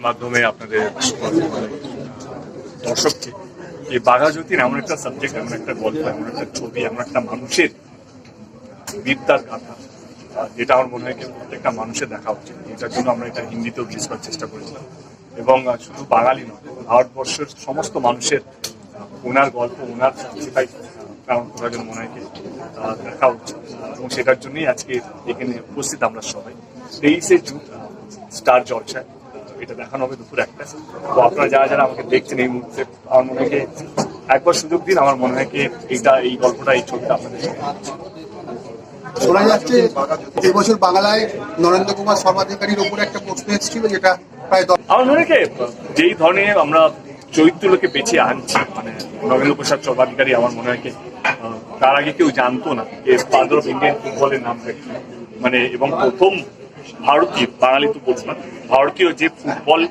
মাধ্যমে আপনাদের দর্শককে এই বাঘাযতীন এমন একটা সাবজেক্ট, এমন একটা গল্প, এমন একটা ছবি, এমন একটা মানুষের বীরতার গাথা, যেটা আমার মনে হয় প্রত্যেকটা মানুষের দেখা উচিত। এটার জন্য আমরা এটা হিন্দিতেও রিলিজ করার চেষ্টা করেছিলাম এবং শুধু বাঙালি নয়, ভারতবর্ষের সমস্ত মানুষের ওনার গল্প, ওনার সেটাই কারণ করার জন্য মনে হয় দেখা উচিত এবং সেটার জন্যই আজকে এখানে উপস্থিত আমরা সবাই। 23শে জুন স্টার জলসায় এটা দেখানো হবে দুপুর 1টায়। তো আপনারা যারা যারা আমাকে দেখছেন এই মুহূর্তে, আমার মনে হয় একবার সুযোগ দিন। আমার মনে হয় এই গল্পটা, এই ছবিটা আপনাদের শোনা যাচ্ছে এবছর বাংলায় নরেন্দ্র কুমার সর্বাধিকারীর উপরে একটা প্রশ্ন এসেছিল, যেটা প্রায় আমার মনে হয় যেই ধরনের আমরা চরিত্রগুলোকে বেছে আনছি, মানে নরেন্দ্র প্রসাদ সর্বাধিকারী, আমার মনে হয় তার আগে কেউ জানতো না যে ফাদার অফ ইন্ডিয়ান ফুটবলের নাম রাখি, মানে এবং প্রথম ভারতীয়, বাঙালি তো বলছি না, ভারতীয় যে ফুটবল